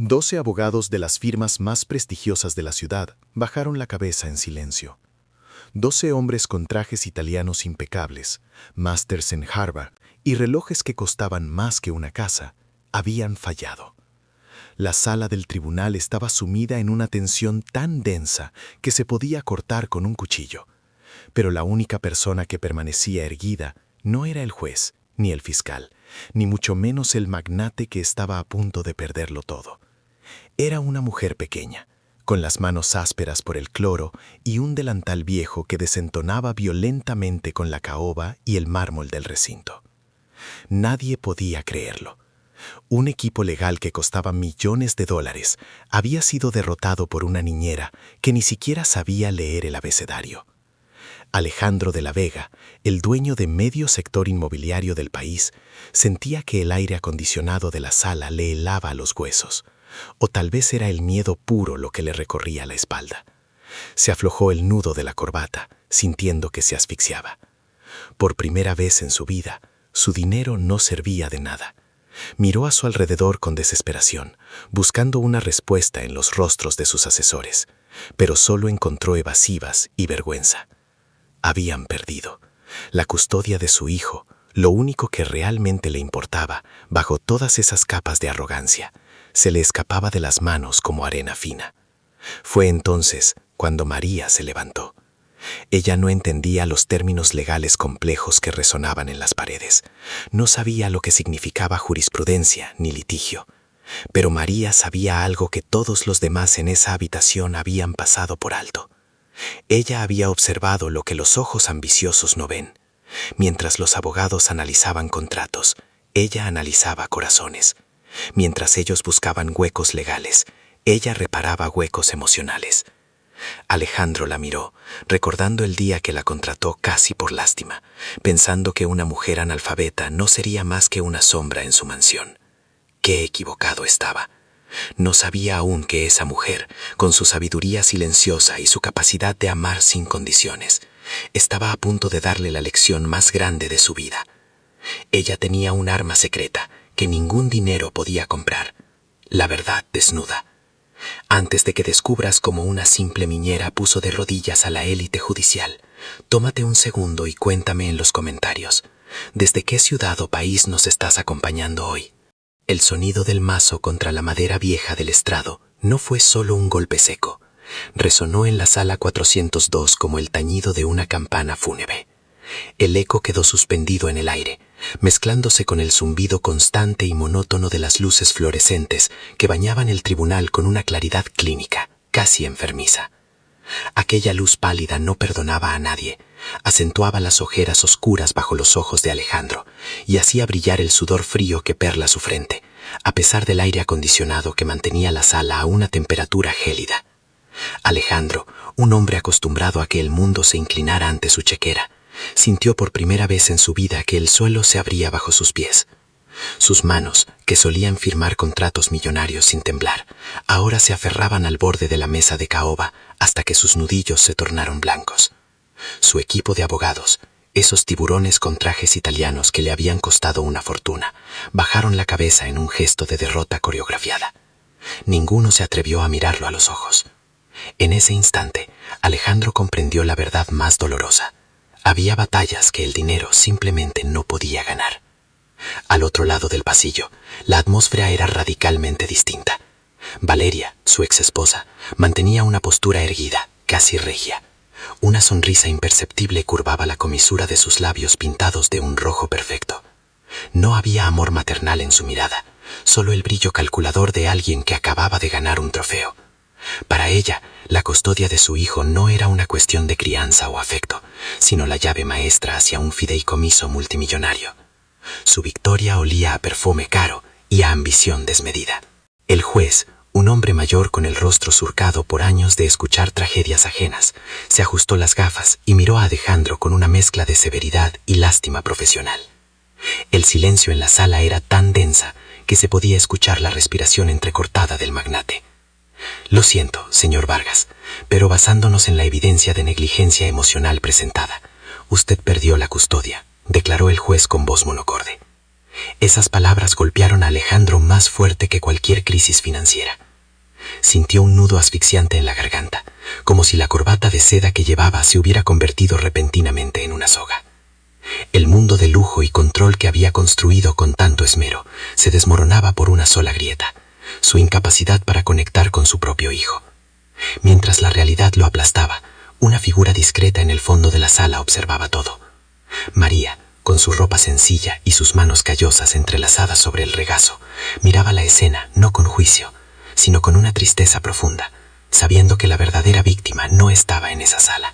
12 abogados de las firmas más prestigiosas de la ciudad bajaron la cabeza en silencio. 12 hombres con trajes italianos impecables, másters en Harvard y relojes que costaban más que una casa, habían fallado. La sala del tribunal estaba sumida en una tensión tan densa que se podía cortar con un cuchillo. Pero la única persona que permanecía erguida no era el juez, ni el fiscal, ni mucho menos el magnate que estaba a punto de perderlo todo. Era una mujer pequeña, con las manos ásperas por el cloro y un delantal viejo que desentonaba violentamente con la caoba y el mármol del recinto. Nadie podía creerlo. Un equipo legal que costaba millones de dólares había sido derrotado por una niñera que ni siquiera sabía leer el abecedario. Alejandro de la Vega, el dueño de medio sector inmobiliario del país, sentía que el aire acondicionado de la sala le helaba los huesos, o tal vez era el miedo puro lo que le recorría la espalda. Se aflojó el nudo de la corbata, sintiendo que se asfixiaba. Por primera vez en su vida, su dinero no servía de nada. Miró a su alrededor con desesperación, buscando una respuesta en los rostros de sus asesores, pero solo encontró evasivas y vergüenza. Habían perdido. La custodia de su hijo, lo único que realmente le importaba, bajo todas esas capas de arrogancia, se le escapaba de las manos como arena fina. Fue entonces cuando María se levantó. Ella no entendía los términos legales complejos que resonaban en las paredes. No sabía lo que significaba jurisprudencia ni litigio. Pero María sabía algo que todos los demás en esa habitación habían pasado por alto. Ella había observado lo que los ojos ambiciosos no ven. Mientras los abogados analizaban contratos, ella analizaba corazones. Mientras ellos buscaban huecos legales, ella reparaba huecos emocionales. Alejandro la miró, recordando el día que la contrató casi por lástima, pensando que una mujer analfabeta no sería más que una sombra en su mansión. Qué equivocado estaba. No sabía aún que esa mujer, con su sabiduría silenciosa y su capacidad de amar sin condiciones, estaba a punto de darle la lección más grande de su vida. Ella tenía un arma secreta que ningún dinero podía comprar: la verdad desnuda. Antes de que descubras cómo una simple niñera puso de rodillas a la élite judicial, tómate un segundo y cuéntame en los comentarios, ¿desde qué ciudad o país nos estás acompañando hoy? El sonido del mazo contra la madera vieja del estrado no fue solo un golpe seco. Resonó en la sala 402 como el tañido de una campana fúnebre. El eco quedó suspendido en el aire, mezclándose con el zumbido constante y monótono de las luces fluorescentes que bañaban el tribunal con una claridad clínica, casi enfermiza. Aquella luz pálida no perdonaba a nadie, acentuaba las ojeras oscuras bajo los ojos de Alejandro y hacía brillar el sudor frío que perla su frente, a pesar del aire acondicionado que mantenía la sala a una temperatura gélida. Alejandro, un hombre acostumbrado a que el mundo se inclinara ante su chequera, sintió por primera vez en su vida que el suelo se abría bajo sus pies. Sus manos, que solían firmar contratos millonarios sin temblar, ahora se aferraban al borde de la mesa de caoba hasta que sus nudillos se tornaron blancos. Su equipo de abogados, esos tiburones con trajes italianos que le habían costado una fortuna, bajaron la cabeza en un gesto de derrota coreografiada. Ninguno se atrevió a mirarlo a los ojos. En ese instante, Alejandro comprendió la verdad más dolorosa. Había batallas que el dinero simplemente no podía ganar. Al otro lado del pasillo, la atmósfera era radicalmente distinta. Valeria, su exesposa, mantenía una postura erguida, casi regia. Una sonrisa imperceptible curvaba la comisura de sus labios pintados de un rojo perfecto. No había amor maternal en su mirada, solo el brillo calculador de alguien que acababa de ganar un trofeo. Para ella, la custodia de su hijo no era una cuestión de crianza o afecto, sino la llave maestra hacia un fideicomiso multimillonario. Su victoria olía a perfume caro y a ambición desmedida. El juez, un hombre mayor con el rostro surcado por años de escuchar tragedias ajenas, se ajustó las gafas y miró a Alejandro con una mezcla de severidad y lástima profesional. El silencio en la sala era tan densa que se podía escuchar la respiración entrecortada del magnate. Lo siento, señor Vargas, pero basándonos en la evidencia de negligencia emocional presentada, usted perdió la custodia, declaró el juez con voz monocorde. Esas palabras golpearon a Alejandro más fuerte que cualquier crisis financiera. Sintió un nudo asfixiante en la garganta, como si la corbata de seda que llevaba se hubiera convertido repentinamente en una soga. El mundo de lujo y control que había construido con tanto esmero se desmoronaba por una sola grieta, su incapacidad para conectar con su propio hijo. Mientras la realidad lo aplastaba, una figura discreta en el fondo de la sala observaba todo. María, con su ropa sencilla y sus manos callosas entrelazadas sobre el regazo, miraba la escena no con juicio, sino con una tristeza profunda, sabiendo que la verdadera víctima no estaba en esa sala.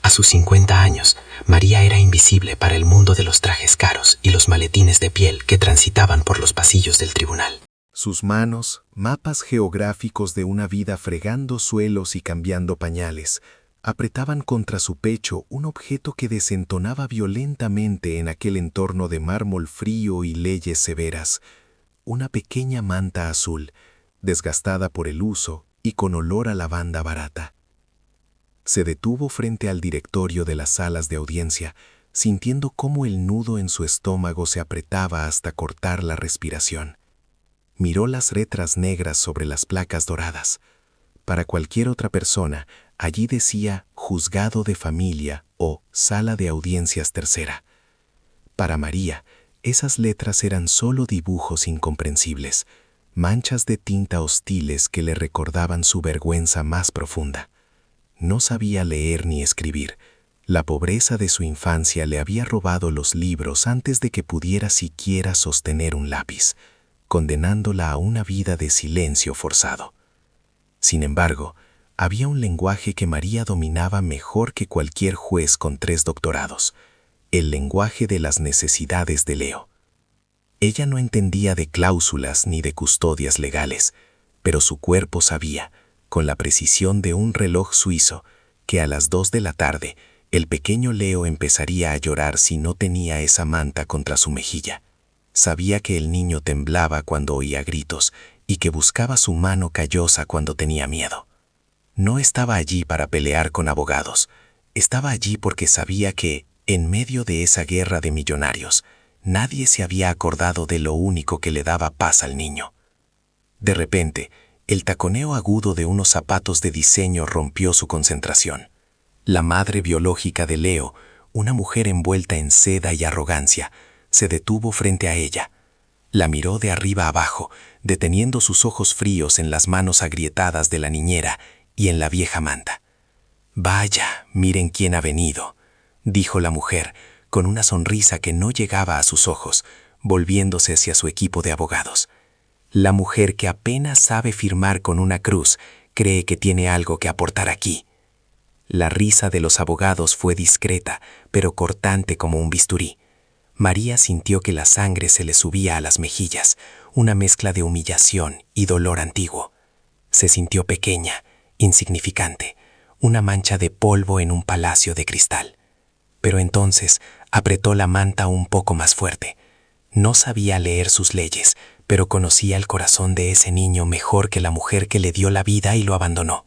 A sus 50 años, María era invisible para el mundo de los trajes caros y los maletines de piel que transitaban por los pasillos del tribunal. Sus manos, mapas geográficos de una vida fregando suelos y cambiando pañales, apretaban contra su pecho un objeto que desentonaba violentamente en aquel entorno de mármol frío y leyes severas, una pequeña manta azul, desgastada por el uso y con olor a lavanda barata. Se detuvo frente al directorio de las salas de audiencia, sintiendo cómo el nudo en su estómago se apretaba hasta cortar la respiración. Miró las letras negras sobre las placas doradas. Para cualquier otra persona, allí decía Juzgado de Familia o Sala de Audiencias Tercera. Para María, esas letras eran solo dibujos incomprensibles, manchas de tinta hostiles que le recordaban su vergüenza más profunda. No sabía leer ni escribir. La pobreza de su infancia le había robado los libros antes de que pudiera siquiera sostener un lápiz, condenándola a una vida de silencio forzado. Sin embargo, había un lenguaje que María dominaba mejor que cualquier juez con 3 doctorados, el lenguaje de las necesidades de Leo. Ella no entendía de cláusulas ni de custodias legales, pero su cuerpo sabía, con la precisión de un reloj suizo, que a las 2 de la tarde el pequeño Leo empezaría a llorar si no tenía esa manta contra su mejilla. Sabía que el niño temblaba cuando oía gritos y que buscaba su mano callosa cuando tenía miedo. No estaba allí para pelear con abogados, estaba allí porque sabía que, en medio de esa guerra de millonarios, nadie se había acordado de lo único que le daba paz al niño. De repente, el taconeo agudo de unos zapatos de diseño rompió su concentración. La madre biológica de Leo, una mujer envuelta en seda y arrogancia, se detuvo frente a ella. La miró de arriba abajo, deteniendo sus ojos fríos en las manos agrietadas de la niñera y en la vieja manta. «Vaya, miren quién ha venido», dijo la mujer, con una sonrisa que no llegaba a sus ojos, volviéndose hacia su equipo de abogados. La mujer que apenas sabe firmar con una cruz cree que tiene algo que aportar aquí. La risa de los abogados fue discreta, pero cortante como un bisturí. María sintió que la sangre se le subía a las mejillas, una mezcla de humillación y dolor antiguo. Se sintió pequeña, insignificante, una mancha de polvo en un palacio de cristal. Pero entonces apretó la manta un poco más fuerte. No sabía leer sus leyes, pero conocía el corazón de ese niño mejor que la mujer que le dio la vida y lo abandonó.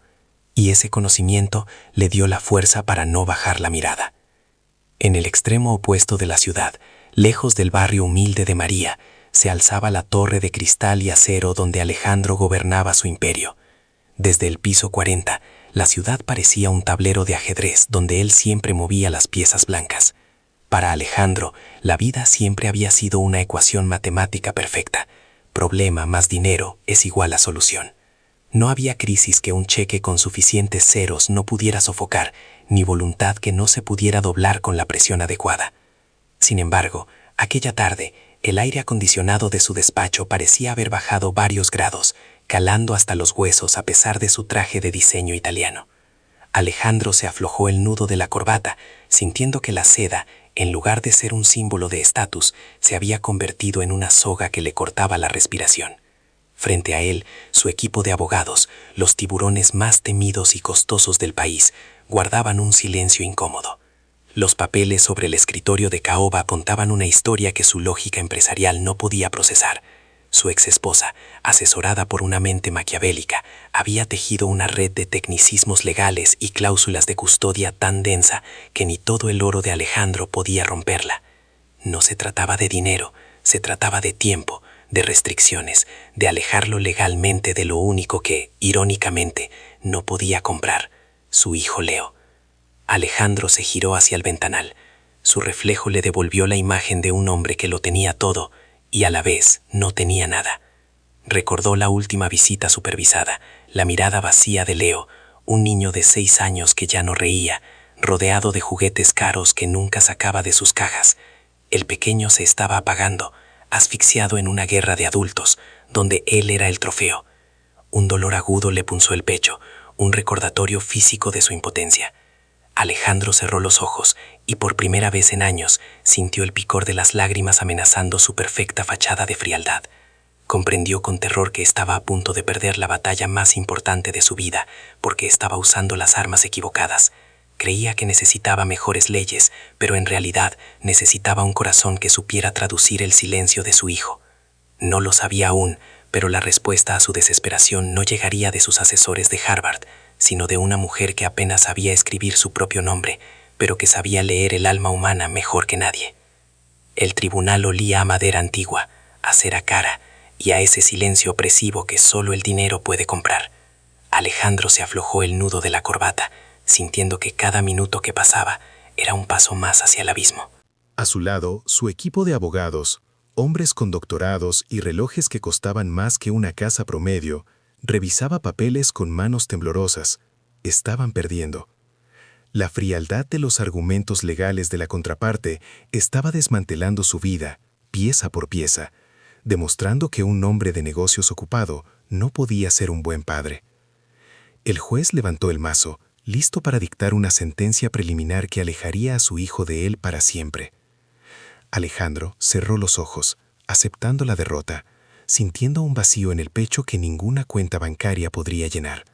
Y ese conocimiento le dio la fuerza para no bajar la mirada. En el extremo opuesto de la ciudad, lejos del barrio humilde de María, se alzaba la torre de cristal y acero donde Alejandro gobernaba su imperio. Desde el piso 40, la ciudad parecía un tablero de ajedrez donde él siempre movía las piezas blancas. Para Alejandro, la vida siempre había sido una ecuación matemática perfecta. Problema más dinero es igual a solución. No había crisis que un cheque con suficientes ceros no pudiera sofocar, ni voluntad que no se pudiera doblar con la presión adecuada. Sin embargo, aquella tarde, el aire acondicionado de su despacho parecía haber bajado varios grados, calando hasta los huesos a pesar de su traje de diseño italiano. Alejandro se aflojó el nudo de la corbata, sintiendo que la seda, en lugar de ser un símbolo de estatus, se había convertido en una soga que le cortaba la respiración. Frente a él, su equipo de abogados, los tiburones más temidos y costosos del país, guardaban un silencio incómodo. Los papeles sobre el escritorio de Caoba contaban una historia que su lógica empresarial no podía procesar. Su exesposa, asesorada por una mente maquiavélica, había tejido una red de tecnicismos legales y cláusulas de custodia tan densa que ni todo el oro de Alejandro podía romperla. No se trataba de dinero, Se trataba de tiempo, de restricciones, de alejarlo legalmente de lo único que, irónicamente, no podía comprar, su hijo Leo. Alejandro se giró hacia el ventanal. Su reflejo le devolvió la imagen de un hombre que lo tenía todo y a la vez no tenía nada. Recordó la última visita supervisada, la mirada vacía de Leo, un niño de 6 años que ya no reía, rodeado de juguetes caros que nunca sacaba de sus cajas. El pequeño se estaba apagando, asfixiado en una guerra de adultos, donde él era el trofeo. Un dolor agudo le punzó el pecho, un recordatorio físico de su impotencia. Alejandro cerró los ojos y por primera vez en años sintió el picor de las lágrimas amenazando su perfecta fachada de frialdad. Comprendió con terror que estaba a punto de perder la batalla más importante de su vida porque estaba usando las armas equivocadas. Creía que necesitaba mejores leyes, pero en realidad necesitaba un corazón que supiera traducir el silencio de su hijo. No lo sabía aún, pero la respuesta a su desesperación no llegaría de sus asesores de Harvard, sino de una mujer que apenas sabía escribir su propio nombre, pero que sabía leer el alma humana mejor que nadie. El tribunal olía a madera antigua, a cera cara y a ese silencio opresivo que solo el dinero puede comprar. Alejandro se aflojó el nudo de la corbata, sintiendo que cada minuto que pasaba era un paso más hacia el abismo. A su lado, su equipo de abogados, hombres con doctorados y relojes que costaban más que una casa promedio, revisaba papeles con manos temblorosas. Estaban perdiendo. La frialdad de los argumentos legales de la contraparte estaba desmantelando su vida, pieza por pieza, demostrando que un hombre de negocios ocupado no podía ser un buen padre. El juez levantó el mazo, listo para dictar una sentencia preliminar que alejaría a su hijo de él para siempre. Alejandro cerró los ojos, aceptando la derrota, sintiendo un vacío en el pecho que ninguna cuenta bancaria podría llenar.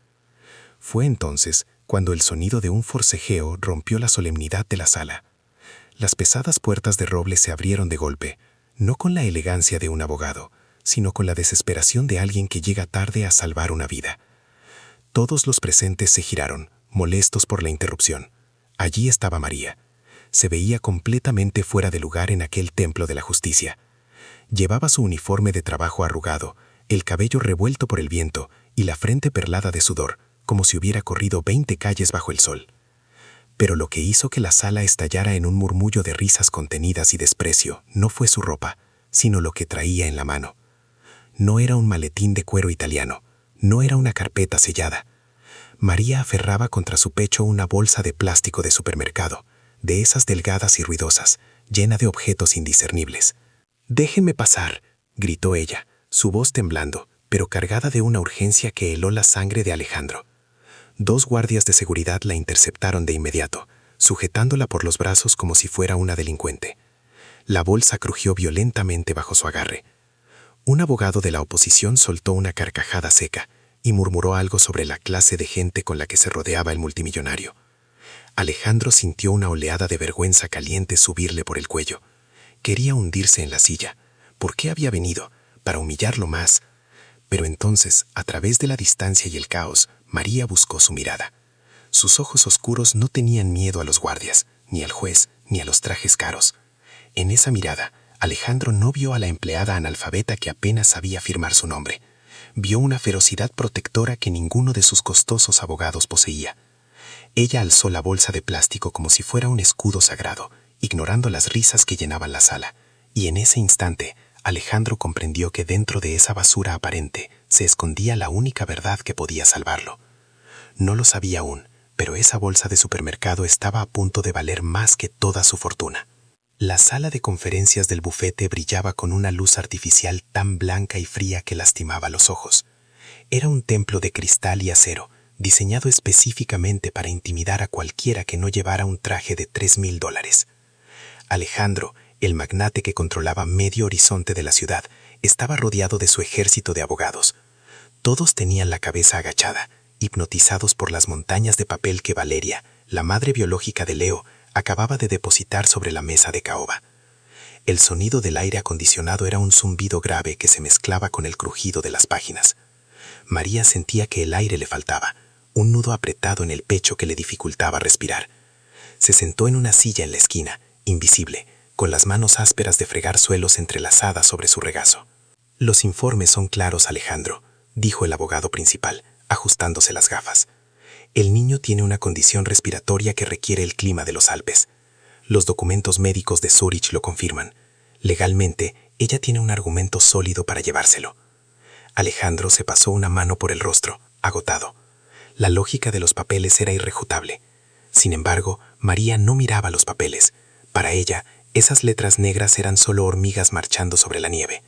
Fue entonces cuando el sonido de un forcejeo rompió la solemnidad de la sala. Las pesadas puertas de roble se abrieron de golpe, no con la elegancia de un abogado, sino con la desesperación de alguien que llega tarde a salvar una vida. Todos los presentes se giraron, molestos por la interrupción. Allí estaba María. Se veía completamente fuera de lugar en aquel templo de la justicia. Llevaba su uniforme de trabajo arrugado, el cabello revuelto por el viento y la frente perlada de sudor, como si hubiera corrido 20 calles bajo el sol. Pero lo que hizo que la sala estallara en un murmullo de risas contenidas y desprecio no fue su ropa, sino lo que traía en la mano. No era un maletín de cuero italiano, no era una carpeta sellada. María aferraba contra su pecho una bolsa de plástico de supermercado, de esas delgadas y ruidosas, llena de objetos indiscernibles. «Déjeme pasar», gritó ella, su voz temblando, pero cargada de una urgencia que heló la sangre de Alejandro. 2 guardias de seguridad la interceptaron de inmediato, sujetándola por los brazos como si fuera una delincuente. La bolsa crujió violentamente bajo su agarre. Un abogado de la oposición soltó una carcajada seca y murmuró algo sobre la clase de gente con la que se rodeaba el multimillonario. Alejandro sintió una oleada de vergüenza caliente subirle por el cuello. Quería hundirse en la silla. ¿Por qué había venido? Para humillarlo más. Pero entonces, a través de la distancia y el caos, María buscó su mirada. Sus ojos oscuros no tenían miedo a los guardias, ni al juez, ni a los trajes caros. En esa mirada, Alejandro no vio a la empleada analfabeta que apenas sabía firmar su nombre. Vio una ferocidad protectora que ninguno de sus costosos abogados poseía. Ella alzó la bolsa de plástico como si fuera un escudo sagrado, ignorando las risas que llenaban la sala, y en ese instante, Alejandro comprendió que dentro de esa basura aparente se escondía la única verdad que podía salvarlo. No lo sabía aún, pero esa bolsa de supermercado estaba a punto de valer más que toda su fortuna. La sala de conferencias del bufete brillaba con una luz artificial tan blanca y fría que lastimaba los ojos. Era un templo de cristal y acero, diseñado específicamente para intimidar a cualquiera que no llevara un traje de $3,000. Alejandro, el magnate que controlaba medio horizonte de la ciudad, estaba rodeado de su ejército de abogados. Todos tenían la cabeza agachada, hipnotizados por las montañas de papel que Valeria, la madre biológica de Leo, acababa de depositar sobre la mesa de caoba. El sonido del aire acondicionado era un zumbido grave que se mezclaba con el crujido de las páginas. María sentía que el aire le faltaba, un nudo apretado en el pecho que le dificultaba respirar. Se sentó en una silla en la esquina, invisible, con las manos ásperas de fregar suelos entrelazadas sobre su regazo. «Los informes son claros, Alejandro», dijo el abogado principal, ajustándose las gafas. «El niño tiene una condición respiratoria que requiere el clima de los Alpes. Los documentos médicos de Zúrich lo confirman. Legalmente, ella tiene un argumento sólido para llevárselo». Alejandro se pasó una mano por el rostro, agotado. La lógica de los papeles era irrefutable. Sin embargo, María no miraba los papeles. Para ella, esas letras negras eran solo hormigas marchando sobre la nieve.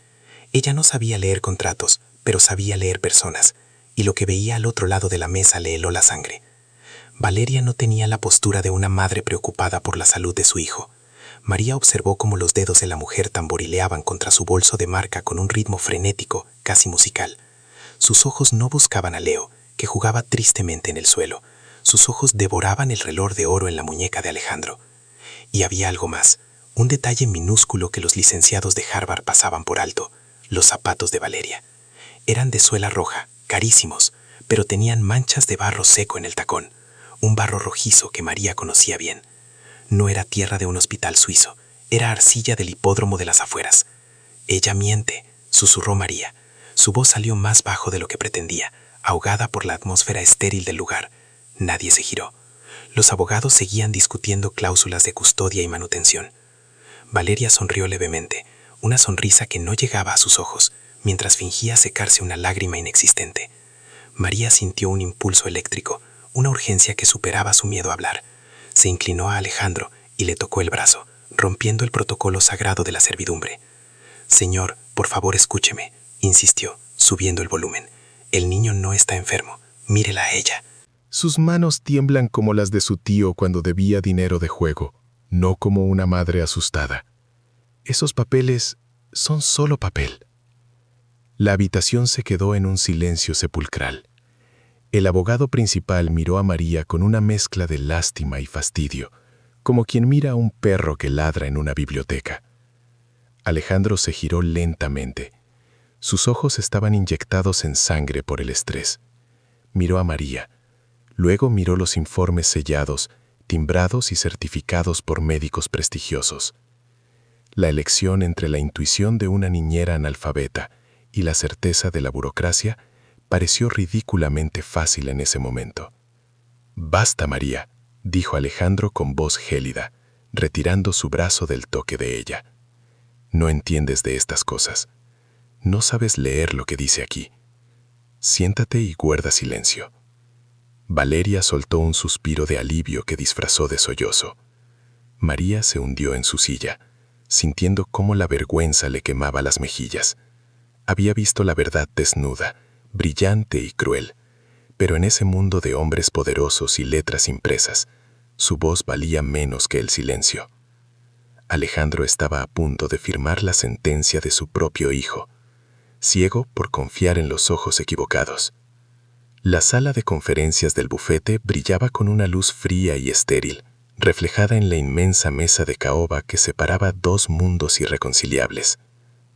Ella no sabía leer contratos, pero sabía leer personas, y lo que veía al otro lado de la mesa le heló la sangre. Valeria no tenía la postura de una madre preocupada por la salud de su hijo. María observó cómo los dedos de la mujer tamborileaban contra su bolso de marca con un ritmo frenético, casi musical. Sus ojos no buscaban a Leo, que jugaba tristemente en el suelo. Sus ojos devoraban el reloj de oro en la muñeca de Alejandro. Y había algo más, un detalle minúsculo que los licenciados de Harvard pasaban por alto: los zapatos de Valeria. Eran de suela roja, carísimos, pero tenían manchas de barro seco en el tacón, un barro rojizo que María conocía bien. No era tierra de un hospital suizo, era arcilla del hipódromo de las afueras. «Ella miente», susurró María. Su voz salió más bajo de lo que pretendía, ahogada por la atmósfera estéril del lugar. Nadie se giró. Los abogados seguían discutiendo cláusulas de custodia y manutención. Valeria sonrió levemente, una sonrisa que no llegaba a sus ojos, mientras fingía secarse una lágrima inexistente. María sintió un impulso eléctrico, una urgencia que superaba su miedo a hablar. Se inclinó a Alejandro y le tocó el brazo, rompiendo el protocolo sagrado de la servidumbre. «Señor, por favor escúcheme», insistió, subiendo el volumen. «El niño no está enfermo. Mírela a ella». Sus manos tiemblan como las de su tío cuando debía dinero de juego, no como una madre asustada. Esos papeles son solo papel. La habitación se quedó en un silencio sepulcral. El abogado principal miró a María con una mezcla de lástima y fastidio, como quien mira a un perro que ladra en una biblioteca. Alejandro se giró lentamente. Sus ojos estaban inyectados en sangre por el estrés. Miró a María. Luego miró los informes sellados, timbrados y certificados por médicos prestigiosos. La elección entre la intuición de una niñera analfabeta y la certeza de la burocracia pareció ridículamente fácil en ese momento. «Basta, María», dijo Alejandro con voz gélida, retirando su brazo del toque de ella. «No entiendes de estas cosas. No sabes leer lo que dice aquí. Siéntate y guarda silencio». Valeria soltó un suspiro de alivio que disfrazó de sollozo. María se hundió en su silla, sintiendo cómo la vergüenza le quemaba las mejillas. Había visto la verdad desnuda, brillante y cruel, pero en ese mundo de hombres poderosos y letras impresas, su voz valía menos que el silencio. Alejandro estaba a punto de firmar la sentencia de su propio hijo, ciego por confiar en los ojos equivocados. La sala de conferencias del bufete brillaba con una luz fría y estéril, reflejada en la inmensa mesa de caoba que separaba dos mundos irreconciliables.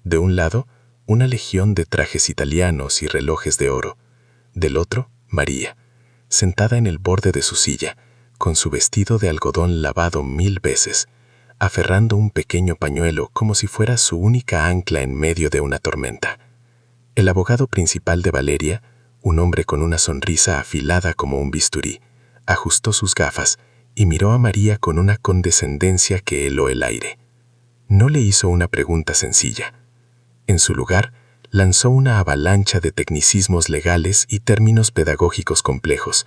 De un lado, una legión de trajes italianos y relojes de oro. Del otro, María, sentada en el borde de su silla, con su vestido de algodón lavado 1000 veces, aferrando un pequeño pañuelo como si fuera su única ancla en medio de una tormenta. El abogado principal de Valeria, un hombre con una sonrisa afilada como un bisturí, ajustó sus gafas y miró a María con una condescendencia que heló el aire. No le hizo una pregunta sencilla. En su lugar, lanzó una avalancha de tecnicismos legales y términos pedagógicos complejos,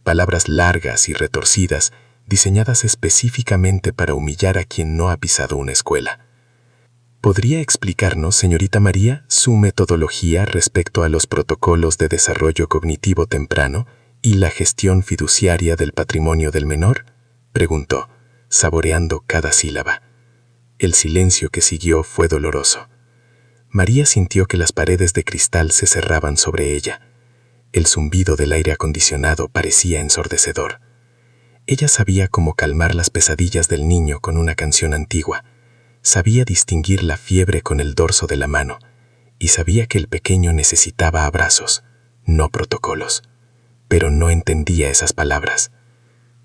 palabras largas y retorcidas, diseñadas específicamente para humillar a quien no ha pisado una escuela. ¿Podría explicarnos, señorita María, su metodología respecto a los protocolos de desarrollo cognitivo temprano y la gestión fiduciaria del patrimonio del menor?, preguntó, saboreando cada sílaba. El silencio que siguió fue doloroso. María sintió que las paredes de cristal se cerraban sobre ella. El zumbido del aire acondicionado parecía ensordecedor. Ella sabía cómo calmar las pesadillas del niño con una canción antigua. Sabía distinguir la fiebre con el dorso de la mano y sabía que el pequeño necesitaba abrazos, no protocolos. Pero no entendía esas palabras.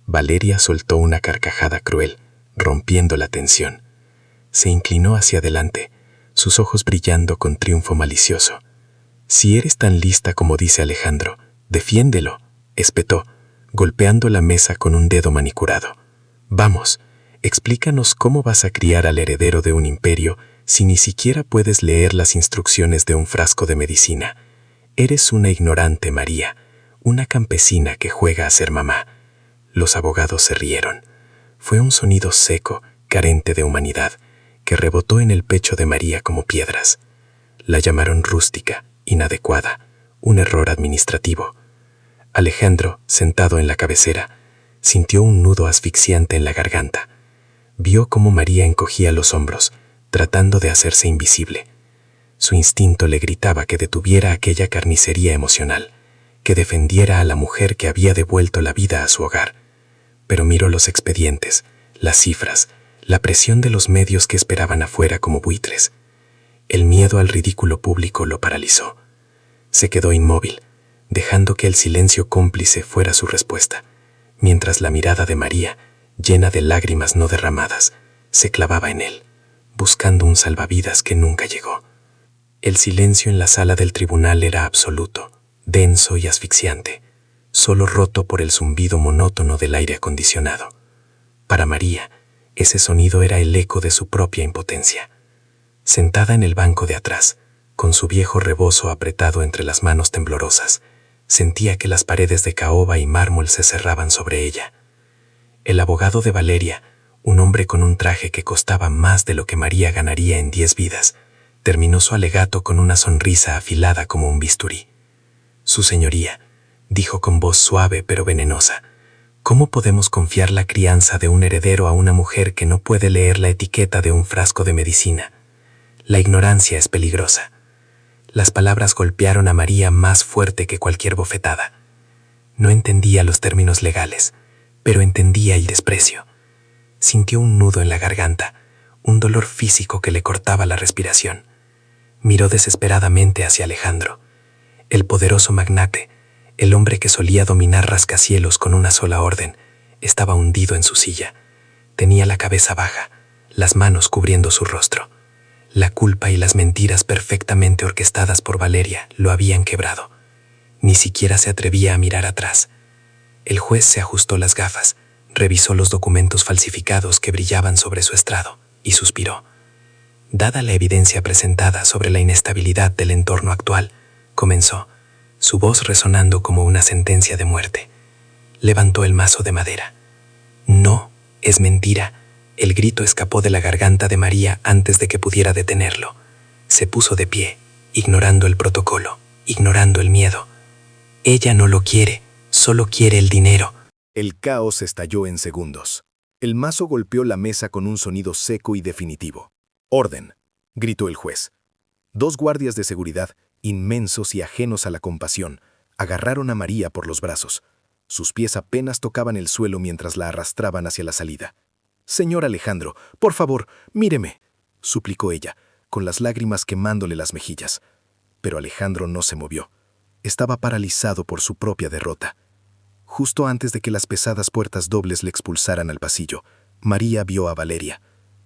Valeria soltó una carcajada cruel, rompiendo la tensión. Se inclinó hacia adelante, sus ojos brillando con triunfo malicioso. «Si eres tan lista como dice Alejandro, defiéndelo», espetó, golpeando la mesa con un dedo manicurado. «Vamos, explícanos cómo vas a criar al heredero de un imperio si ni siquiera puedes leer las instrucciones de un frasco de medicina. Eres una ignorante, María, una campesina que juega a ser mamá». Los abogados se rieron. Fue un sonido seco, carente de humanidad, que rebotó en el pecho de María como piedras. La llamaron rústica, inadecuada, un error administrativo. Alejandro, sentado en la cabecera, sintió un nudo asfixiante en la garganta. Vio cómo María encogía los hombros, tratando de hacerse invisible. Su instinto le gritaba que detuviera aquella carnicería emocional, que defendiera a la mujer que había devuelto la vida a su hogar. Pero miró los expedientes, las cifras, la presión de los medios que esperaban afuera como buitres. El miedo al ridículo público lo paralizó. Se quedó inmóvil, dejando que el silencio cómplice fuera su respuesta, mientras la mirada de María, llena de lágrimas no derramadas, se clavaba en él, buscando un salvavidas que nunca llegó. El silencio en la sala del tribunal era absoluto, denso y asfixiante, solo roto por el zumbido monótono del aire acondicionado. Para María, ese sonido era el eco de su propia impotencia. Sentada en el banco de atrás, con su viejo rebozo apretado entre las manos temblorosas, sentía que las paredes de caoba y mármol se cerraban sobre ella. El abogado de Valeria, un hombre con un traje que costaba más de lo que María ganaría en 10 vidas, terminó su alegato con una sonrisa afilada como un bisturí. «Su señoría», dijo con voz suave pero venenosa, «¿cómo podemos confiar la crianza de un heredero a una mujer que no puede leer la etiqueta de un frasco de medicina? La ignorancia es peligrosa». Las palabras golpearon a María más fuerte que cualquier bofetada. No entendía los términos legales, pero entendía el desprecio. Sintió un nudo en la garganta, un dolor físico que le cortaba la respiración. Miró desesperadamente hacia Alejandro, el poderoso magnate, el hombre que solía dominar rascacielos con una sola orden. Estaba hundido en su silla. Tenía la cabeza baja, las manos cubriendo su rostro. La culpa y las mentiras perfectamente orquestadas por Valeria lo habían quebrado. Ni siquiera se atrevía a mirar atrás. El juez se ajustó las gafas, revisó los documentos falsificados que brillaban sobre su estrado y suspiró. Dada la evidencia presentada sobre la inestabilidad del entorno actual, comenzó, su voz resonando como una sentencia de muerte. Levantó el mazo de madera. «No, es mentira». El grito escapó de la garganta de María antes de que pudiera detenerlo. Se puso de pie, ignorando el protocolo, ignorando el miedo. Ella no lo quiere, solo quiere el dinero. El caos estalló en segundos. El mazo golpeó la mesa con un sonido seco y definitivo. «Orden», gritó el juez. 2 guardias de seguridad, inmensos y ajenos a la compasión, agarraron a María por los brazos. Sus pies apenas tocaban el suelo mientras la arrastraban hacia la salida. «Señor Alejandro, por favor, míreme», suplicó ella, con las lágrimas quemándole las mejillas. Pero Alejandro no se movió. Estaba paralizado por su propia derrota. Justo antes de que las pesadas puertas dobles le expulsaran al pasillo, María vio a Valeria.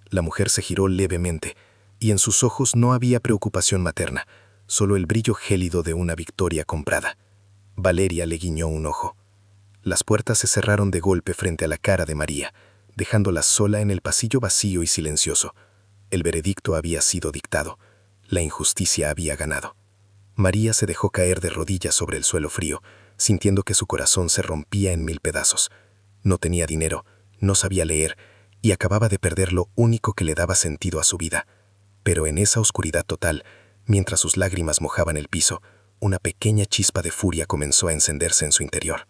La mujer se giró levemente, y en sus ojos no había preocupación materna, solo el brillo gélido de una victoria comprada. Valeria le guiñó un ojo. Las puertas se cerraron de golpe frente a la cara de María, dejándola sola en el pasillo vacío y silencioso. El veredicto había sido dictado. La injusticia había ganado. María se dejó caer de rodillas sobre el suelo frío, sintiendo que su corazón se rompía en 1000 pedazos. No tenía dinero, no sabía leer, y acababa de perder lo único que le daba sentido a su vida. Pero en esa oscuridad total, mientras sus lágrimas mojaban el piso, una pequeña chispa de furia comenzó a encenderse en su interior.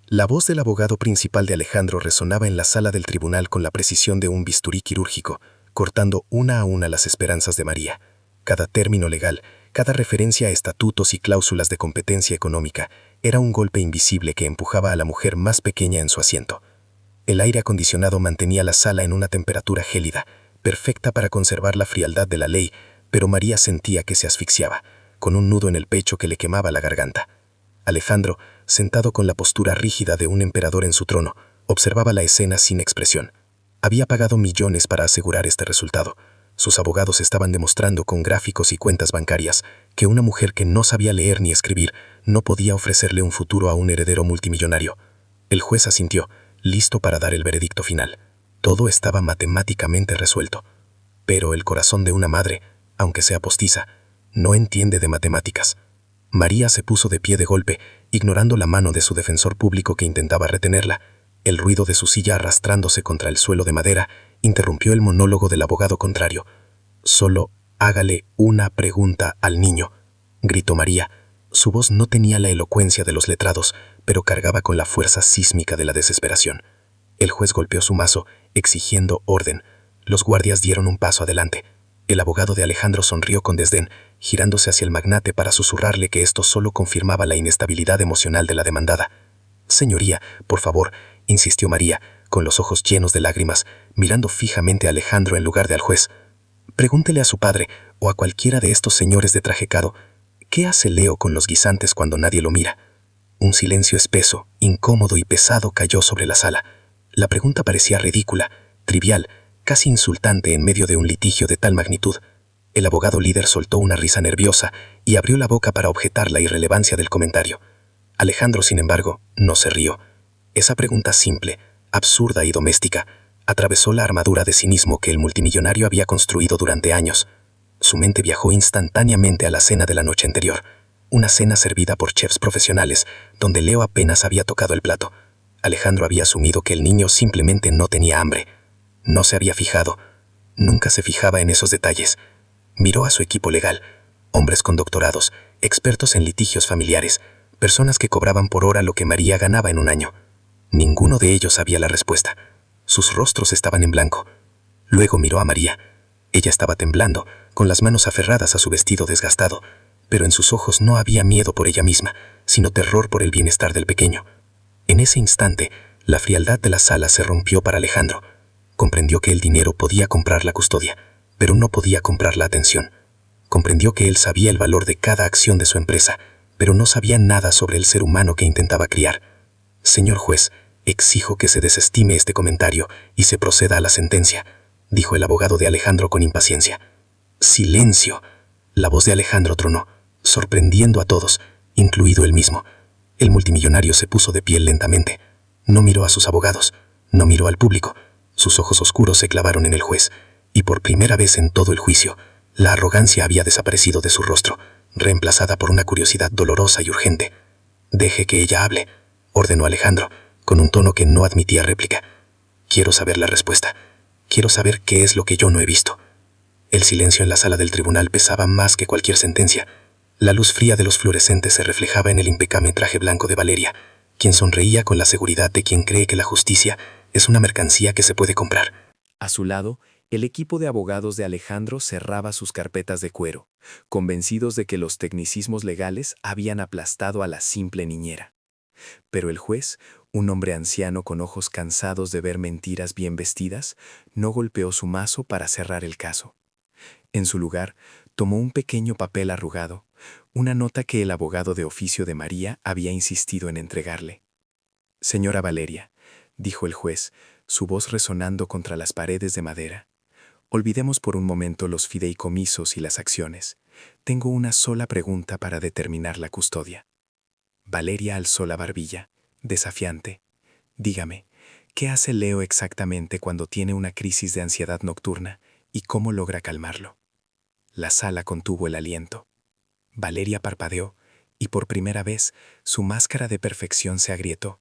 La voz del abogado principal de Alejandro resonaba en la sala del tribunal con la precisión de un bisturí quirúrgico, cortando una a una las esperanzas de María. Cada término legal, cada referencia a estatutos y cláusulas de competencia económica, era un golpe invisible que empujaba a la mujer más pequeña en su asiento. El aire acondicionado mantenía la sala en una temperatura gélida, perfecta para conservar la frialdad de la ley, pero María sentía que se asfixiaba, con un nudo en el pecho que le quemaba la garganta. Alejandro, sentado con la postura rígida de un emperador en su trono, observaba la escena sin expresión. Había pagado millones para asegurar este resultado. Sus abogados estaban demostrando con gráficos y cuentas bancarias que una mujer que no sabía leer ni escribir no podía ofrecerle un futuro a un heredero multimillonario. El juez asintió, listo para dar el veredicto final. Todo estaba matemáticamente resuelto. Pero el corazón de una madre, aunque sea postiza, no entiende de matemáticas. María se puso de pie de golpe, ignorando la mano de su defensor público que intentaba retenerla. El ruido de su silla arrastrándose contra el suelo de madera interrumpió el monólogo del abogado contrario. «Solo hágale una pregunta al niño», gritó María. Su voz no tenía la elocuencia de los letrados, pero cargaba con la fuerza sísmica de la desesperación. El juez golpeó su mazo, exigiendo orden. Los guardias dieron un paso adelante. El abogado de Alejandro sonrió con desdén, girándose hacia el magnate para susurrarle que esto solo confirmaba la inestabilidad emocional de la demandada. «Señoría, por favor», insistió María, con los ojos llenos de lágrimas, mirando fijamente a Alejandro en lugar de al juez. «Pregúntele a su padre o a cualquiera de estos señores de traje caro, ¿qué hace Leo con los guisantes cuando nadie lo mira?». Un silencio espeso, incómodo y pesado cayó sobre la sala. La pregunta parecía ridícula, trivial, casi insultante en medio de un litigio de tal magnitud. El abogado líder soltó una risa nerviosa y abrió la boca para objetar la irrelevancia del comentario. Alejandro, sin embargo, no se rió. Esa pregunta simple, absurda y doméstica atravesó la armadura de cinismo que el multimillonario había construido durante años. Su mente viajó instantáneamente a la cena de la noche anterior, una cena servida por chefs profesionales, donde Leo apenas había tocado el plato. Alejandro había asumido que el niño simplemente no tenía hambre. No se había fijado, nunca se fijaba en esos detalles. Miró a su equipo legal, hombres con doctorados, expertos en litigios familiares, personas que cobraban por hora lo que María ganaba en un año. Ninguno de ellos sabía la respuesta. Sus rostros estaban en blanco. Luego miró a María. Ella estaba temblando, con las manos aferradas a su vestido desgastado, pero en sus ojos no había miedo por ella misma, sino terror por el bienestar del pequeño. En ese instante, la frialdad de la sala se rompió para Alejandro. Comprendió que el dinero podía comprar la custodia, pero no podía comprar la atención. Comprendió que él sabía el valor de cada acción de su empresa, pero no sabía nada sobre el ser humano que intentaba criar. «Señor juez, exijo que se desestime este comentario y se proceda a la sentencia», dijo el abogado de Alejandro con impaciencia. «¡Silencio!». La voz de Alejandro tronó, sorprendiendo a todos, incluido él mismo. El multimillonario se puso de pie lentamente. No miró a sus abogados, no miró al público. Sus ojos oscuros se clavaron en el juez, y por primera vez en todo el juicio, la arrogancia había desaparecido de su rostro, reemplazada por una curiosidad dolorosa y urgente. «Deje que ella hable», ordenó Alejandro, con un tono que no admitía réplica. «Quiero saber la respuesta. Quiero saber qué es lo que yo no he visto». El silencio en la sala del tribunal pesaba más que cualquier sentencia. La luz fría de los fluorescentes se reflejaba en el impecable traje blanco de Valeria, quien sonreía con la seguridad de quien cree que la justicia es una mercancía que se puede comprar. A su lado, el equipo de abogados de Alejandro cerraba sus carpetas de cuero, convencidos de que los tecnicismos legales habían aplastado a la simple niñera. Pero el juez, un hombre anciano con ojos cansados de ver mentiras bien vestidas, no golpeó su mazo para cerrar el caso. En su lugar, tomó un pequeño papel arrugado, una nota que el abogado de oficio de María había insistido en entregarle. «Señora Valeria», dijo el juez, su voz resonando contra las paredes de madera, «olvidemos por un momento los fideicomisos y las acciones. Tengo una sola pregunta para determinar la custodia». Valeria alzó la barbilla, desafiante. «Dígame, ¿qué hace Leo exactamente cuando tiene una crisis de ansiedad nocturna y cómo logra calmarlo?». La sala contuvo el aliento. Valeria parpadeó y por primera vez su máscara de perfección se agrietó.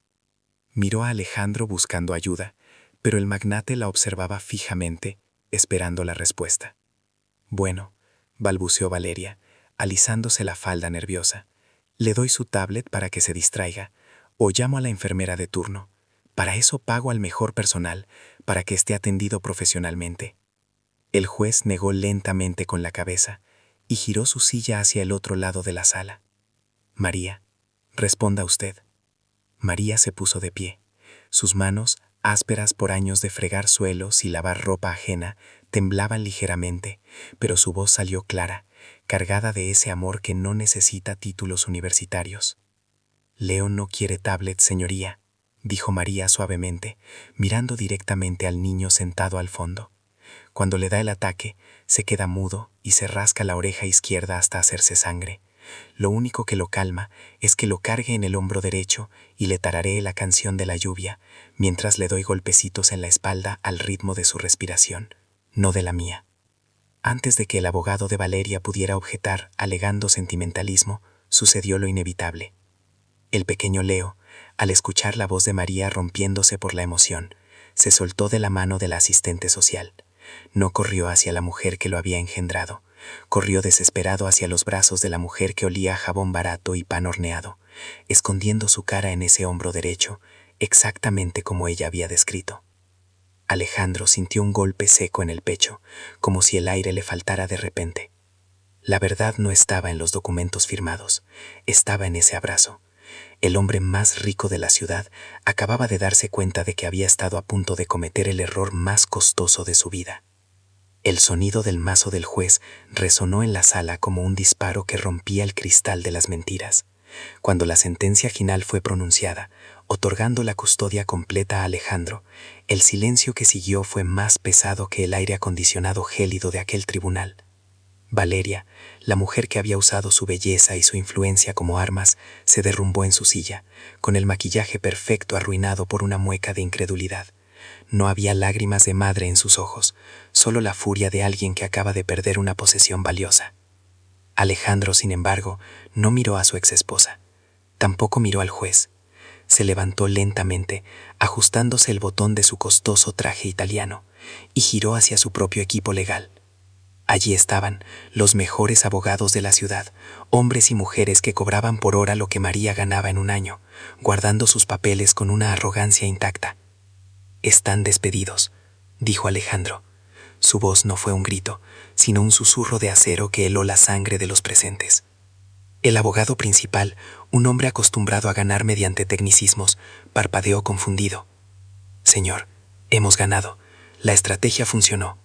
Miró a Alejandro buscando ayuda, pero el magnate la observaba fijamente, esperando la respuesta. «Bueno», balbuceó Valeria, alisándose la falda nerviosa, «le doy su tablet para que se distraiga, o llamo a la enfermera de turno. Para eso pago al mejor personal, para que esté atendido profesionalmente». El juez negó lentamente con la cabeza y giró su silla hacia el otro lado de la sala. «María, responda usted». María se puso de pie. Sus manos, ásperas por años de fregar suelos y lavar ropa ajena, temblaban ligeramente, pero su voz salió clara, cargada de ese amor que no necesita títulos universitarios. «Leo no quiere tablet, señoría», dijo María suavemente, mirando directamente al niño sentado al fondo. Cuando le da el ataque, se queda mudo y se rasca la oreja izquierda hasta hacerse sangre. Lo único que lo calma es que lo cargue en el hombro derecho y le tararee la canción de la lluvia, mientras le doy golpecitos en la espalda al ritmo de su respiración, no de la mía. Antes de que el abogado de Valeria pudiera objetar, alegando sentimentalismo, sucedió lo inevitable. El pequeño Leo, al escuchar la voz de María rompiéndose por la emoción, se soltó de la mano de la asistente social. No corrió hacia la mujer que lo había engendrado. Corrió desesperado hacia los brazos de la mujer que olía a jabón barato y pan horneado, escondiendo su cara en ese hombro derecho, exactamente como ella había descrito. Alejandro sintió un golpe seco en el pecho, como si el aire le faltara de repente. La verdad no estaba en los documentos firmados, estaba en ese abrazo. El hombre más rico de la ciudad acababa de darse cuenta de que había estado a punto de cometer el error más costoso de su vida. El sonido del mazo del juez resonó en la sala como un disparo que rompía el cristal de las mentiras. Cuando la sentencia final fue pronunciada, otorgando la custodia completa a Alejandro, el silencio que siguió fue más pesado que el aire acondicionado gélido de aquel tribunal. Valeria, la mujer que había usado su belleza y su influencia como armas, se derrumbó en su silla, con el maquillaje perfecto arruinado por una mueca de incredulidad. No había lágrimas de madre en sus ojos, solo la furia de alguien que acaba de perder una posesión valiosa. Alejandro, sin embargo, no miró a su exesposa. Tampoco miró al juez. Se levantó lentamente, ajustándose el botón de su costoso traje italiano, y giró hacia su propio equipo legal. Allí estaban los mejores abogados de la ciudad, hombres y mujeres que cobraban por hora lo que María ganaba en un año, guardando sus papeles con una arrogancia intacta. «Están despedidos», dijo Alejandro. Su voz no fue un grito, sino un susurro de acero que heló la sangre de los presentes. El abogado principal, un hombre acostumbrado a ganar mediante tecnicismos, parpadeó confundido. «Señor, hemos ganado. La estrategia funcionó».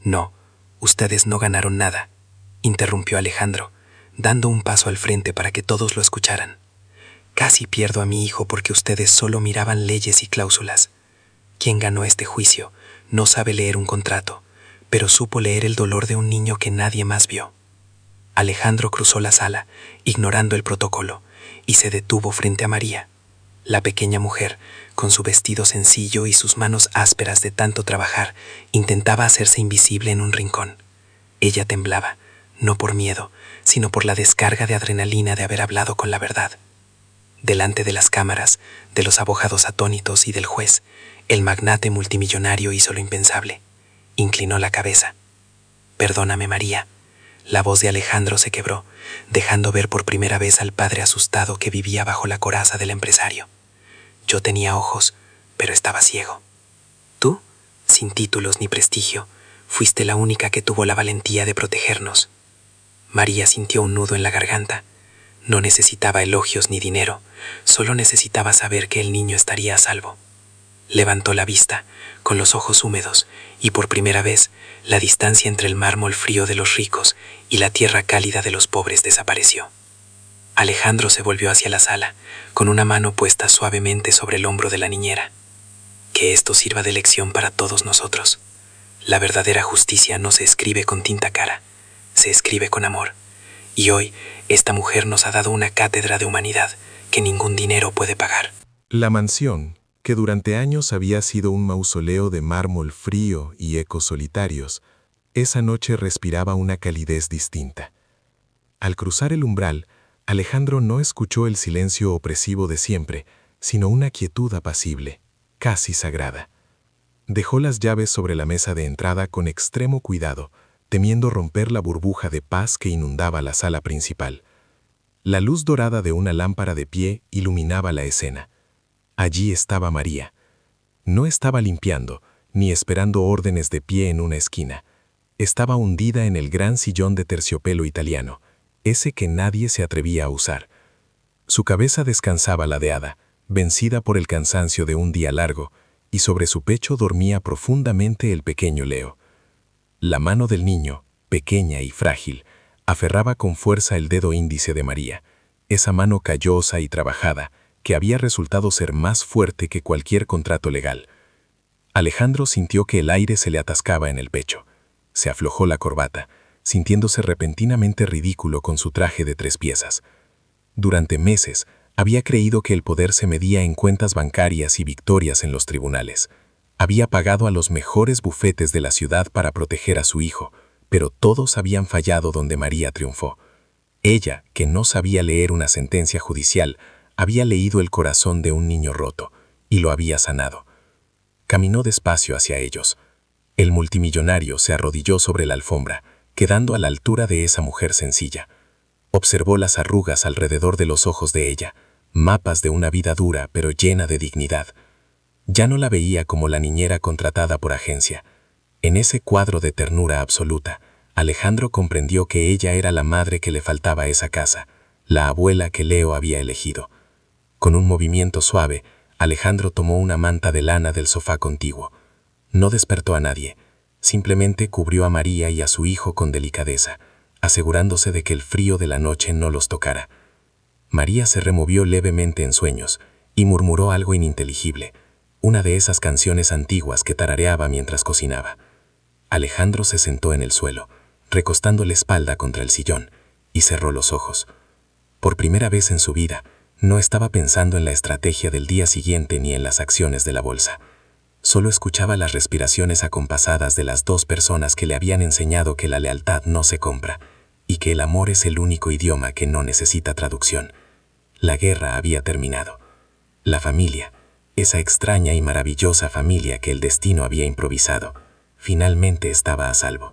«No, ustedes no ganaron nada», interrumpió Alejandro, dando un paso al frente para que todos lo escucharan. «Casi pierdo a mi hijo porque ustedes solo miraban leyes y cláusulas. Quien ganó este juicio no sabe leer un contrato, pero supo leer el dolor de un niño que nadie más vio». Alejandro cruzó la sala, ignorando el protocolo, y se detuvo frente a María. La pequeña mujer, con su vestido sencillo y sus manos ásperas de tanto trabajar, intentaba hacerse invisible en un rincón. Ella temblaba, no por miedo, sino por la descarga de adrenalina de haber hablado con la verdad. Delante de las cámaras, de los abogados atónitos y del juez, el magnate multimillonario hizo lo impensable. Inclinó la cabeza. «Perdóname, María». La voz de Alejandro se quebró, dejando ver por primera vez al padre asustado que vivía bajo la coraza del empresario. «Yo tenía ojos, pero estaba ciego. Tú, sin títulos ni prestigio, fuiste la única que tuvo la valentía de protegernos». María sintió un nudo en la garganta. No necesitaba elogios ni dinero, solo necesitaba saber que el niño estaría a salvo. Levantó la vista, con los ojos húmedos, y por primera vez, la distancia entre el mármol frío de los ricos y la tierra cálida de los pobres desapareció. Alejandro se volvió hacia la sala, con una mano puesta suavemente sobre el hombro de la niñera. Que esto sirva de lección para todos nosotros. La verdadera justicia no se escribe con tinta cara, se escribe con amor. Y hoy, esta mujer nos ha dado una cátedra de humanidad que ningún dinero puede pagar. La mansión, que durante años había sido un mausoleo de mármol frío y ecos solitarios, esa noche respiraba una calidez distinta. Al cruzar el umbral, Alejandro no escuchó el silencio opresivo de siempre, sino una quietud apacible, casi sagrada. Dejó las llaves sobre la mesa de entrada con extremo cuidado, temiendo romper la burbuja de paz que inundaba la sala principal. La luz dorada de una lámpara de pie iluminaba la escena. Allí estaba María. No estaba limpiando, ni esperando órdenes de pie en una esquina. Estaba hundida en el gran sillón de terciopelo italiano, ese que nadie se atrevía a usar. Su cabeza descansaba ladeada, vencida por el cansancio de un día largo, y sobre su pecho dormía profundamente el pequeño Leo. La mano del niño, pequeña y frágil, aferraba con fuerza el dedo índice de María, esa mano callosa y trabajada, que había resultado ser más fuerte que cualquier contrato legal. Alejandro sintió que el aire se le atascaba en el pecho. Se aflojó la corbata, sintiéndose repentinamente ridículo con su traje de 3 piezas. Durante meses, había creído que el poder se medía en cuentas bancarias y victorias en los tribunales. Había pagado a los mejores bufetes de la ciudad para proteger a su hijo, pero todos habían fallado donde María triunfó. Ella, que no sabía leer una sentencia judicial, había leído el corazón de un niño roto y lo había sanado. Caminó despacio hacia ellos. El multimillonario se arrodilló sobre la alfombra, quedando a la altura de esa mujer sencilla. Observó las arrugas alrededor de los ojos de ella, mapas de una vida dura pero llena de dignidad. Ya no la veía como la niñera contratada por agencia. En ese cuadro de ternura absoluta, Alejandro comprendió que ella era la madre que le faltaba a esa casa, la abuela que Leo había elegido. Con un movimiento suave, Alejandro tomó una manta de lana del sofá contiguo. No despertó a nadie, simplemente cubrió a María y a su hijo con delicadeza, asegurándose de que el frío de la noche no los tocara. María se removió levemente en sueños y murmuró algo ininteligible, una de esas canciones antiguas que tarareaba mientras cocinaba. Alejandro se sentó en el suelo, recostando la espalda contra el sillón, y cerró los ojos. Por primera vez en su vida, no estaba pensando en la estrategia del día siguiente ni en las acciones de la bolsa. Solo escuchaba las respiraciones acompasadas de las 2 personas que le habían enseñado que la lealtad no se compra y que el amor es el único idioma que no necesita traducción. La guerra había terminado. La familia, esa extraña y maravillosa familia que el destino había improvisado, finalmente estaba a salvo.